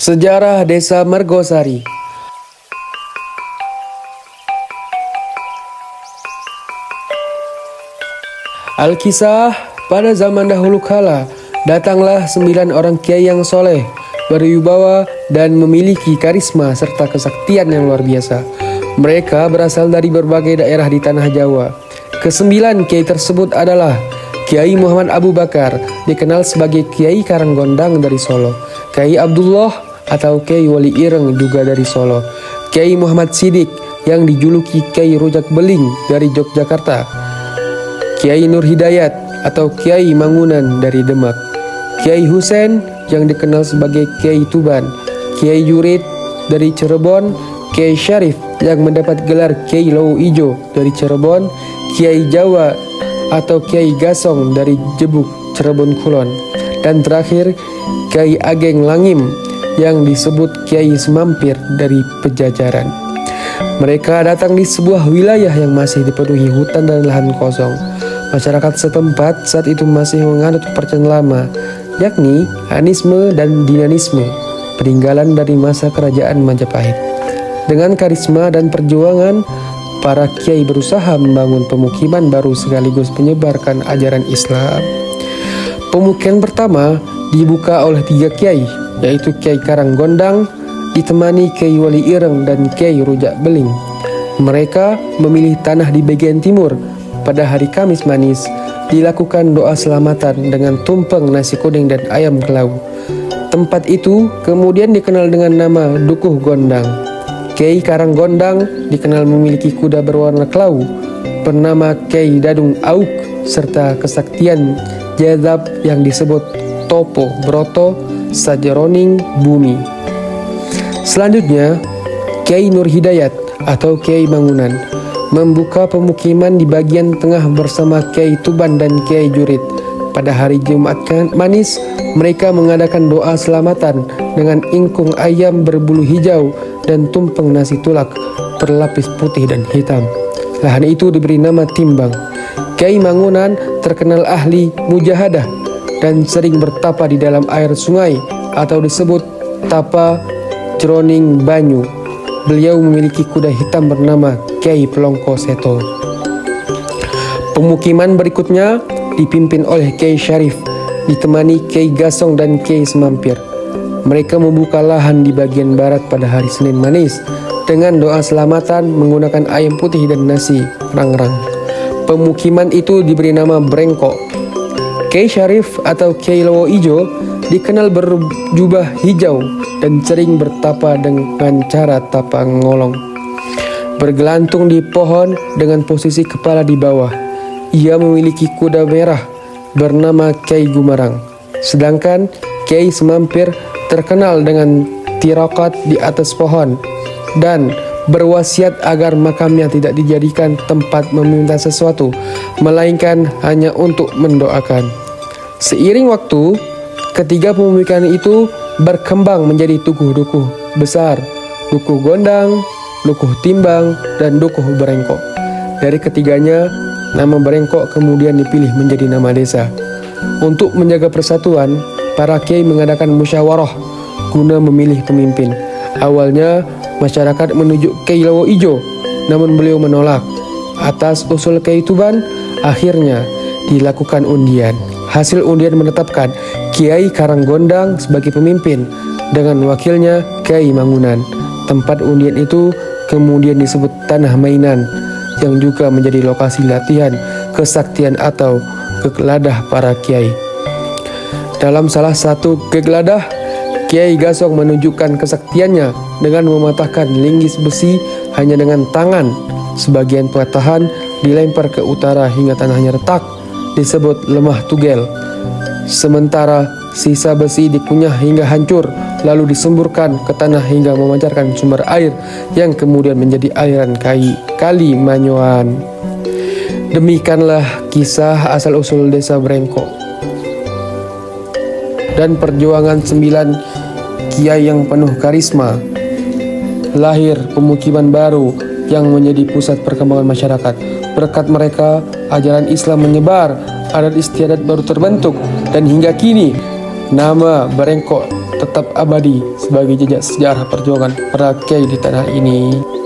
Sejarah Desa Mergosari. Alkisah, pada zaman dahulu kala, datanglah 9 orang kiai yang soleh, berwibawa dan memiliki karisma serta kesaktian yang luar biasa. Mereka berasal dari berbagai daerah di tanah Jawa. Kesembilan kiai tersebut adalah Kiai Muhammad Abu Bakar, dikenal sebagai Kiai Karanggondang dari Solo, Kiai Abdullah atau Kiai Wali Ireng juga dari Solo, Kiai Muhammad Sidik yang dijuluki Kiai Rujak Beling dari Yogyakarta, Kiai Nur Hidayat atau Kiai Mangunan dari Demak, Kiai Husein yang dikenal sebagai Kiai Tuban, Kiai Jurid dari Cirebon, Kiai Syarif yang mendapat gelar Kiai Lowo Ijo dari Cirebon, Kiai Jawa atau Kiai Gasong dari Jebuk, Cirebon Kulon, dan terakhir Kiai Ageng Langim yang disebut Kiai Semampir dari Pejajaran. Mereka datang di sebuah wilayah yang masih dipenuhi hutan dan lahan kosong. Masyarakat setempat saat itu masih menganut kepercayaan lama, yakni anisme dan dinanisme, peninggalan dari masa kerajaan Majapahit. Dengan karisma dan perjuangan, para kiai berusaha membangun pemukiman baru sekaligus menyebarkan ajaran Islam. Pemukiman pertama dibuka oleh 3 kiai, yaitu Kiai Karanggondang ditemani Kiai Wali Ireng dan Kiai Rujak Beling. Mereka memilih tanah di bagian timur. Pada hari Kamis Manis dilakukan doa selamatan dengan tumpeng nasi kuning dan ayam kelau. Tempat itu kemudian dikenal dengan nama Dukuh Gondang. Kiai Karanggondang dikenal memiliki kuda berwarna kelau bernama Kiai Dadung Auk serta kesaktian jazab yang disebut Topo Broto Sajeroning Bumi. Selanjutnya, Kiai Nur Hidayat atau Kiai Mangunan membuka pemukiman di bagian tengah bersama Kiai Tuban dan Kiai Jurid. Pada hari Jumat Manis, mereka mengadakan doa selamatan dengan ingkung ayam berbulu hijau dan tumpeng nasi tulak berlapis putih dan hitam. Lahan itu diberi nama timbang. Kiai Mangunan terkenal ahli mujahadah dan sering bertapa di dalam air sungai atau disebut tapa jroning banyu. Beliau memiliki kuda hitam bernama Kiai Pelongko Seto. Pemukiman berikutnya dipimpin oleh Kiai Syarif, ditemani Kiai Gasong dan Kiai Semampir. Mereka membuka lahan di bagian barat pada hari Senin Manis dengan doa selamatan menggunakan ayam putih dan nasi rangrang. Pemukiman itu diberi nama Brengkok. Kiai Syarif atau Kiai Lowo Ijo dikenal berjubah hijau dan sering bertapa dengan cara tapa ngolong, bergelantung di pohon dengan posisi kepala di bawah. Ia memiliki kuda merah bernama Kiai Gumarang. Sedangkan Kiai Semampir terkenal dengan tirakat di atas pohon dan berwasiat agar makamnya tidak dijadikan tempat meminta sesuatu, melainkan hanya untuk mendoakan. Seiring waktu, ketiga pemukiman itu berkembang menjadi dukuh-dukuh besar, Dukuh Gondang, Dukuh Timbang, dan Dukuh Brengkok. Dari ketiganya, nama Brengkok kemudian dipilih menjadi nama desa. Untuk menjaga persatuan, para kiai mengadakan musyawarah guna memilih pemimpin. Awalnya, masyarakat menunjuk Kiai Lowo Ijo, namun beliau menolak. Atas usul Kiai Tuban, akhirnya dilakukan undian. Hasil undian menetapkan Kiai Karanggondang sebagai pemimpin dengan wakilnya Kiai Mangunan. Tempat undian itu kemudian disebut Tanah Mainan yang juga menjadi lokasi latihan kesaktian atau gegladah para kiai. Dalam salah satu gegladah, Kiai Gasong menunjukkan kesaktiannya dengan mematahkan linggis besi hanya dengan tangan. Sebagian patahan dilempar ke utara hingga tanahnya retak, disebut lemah tugel. Sementara sisa besi dikunyah hingga hancur, lalu disemburkan ke tanah hingga memancarkan sumber air yang kemudian menjadi aliran Kali Manyoan. Demikianlah kisah asal-usul desa Brengkok dan perjuangan 9 kiai yang penuh karisma. Lahir pemukiman baru yang menjadi pusat perkembangan masyarakat. Berkat mereka, ajaran Islam menyebar, adat istiadat baru terbentuk, dan hingga kini nama Brengkok tetap abadi sebagai jejak sejarah perjuangan para kiai di tanah ini.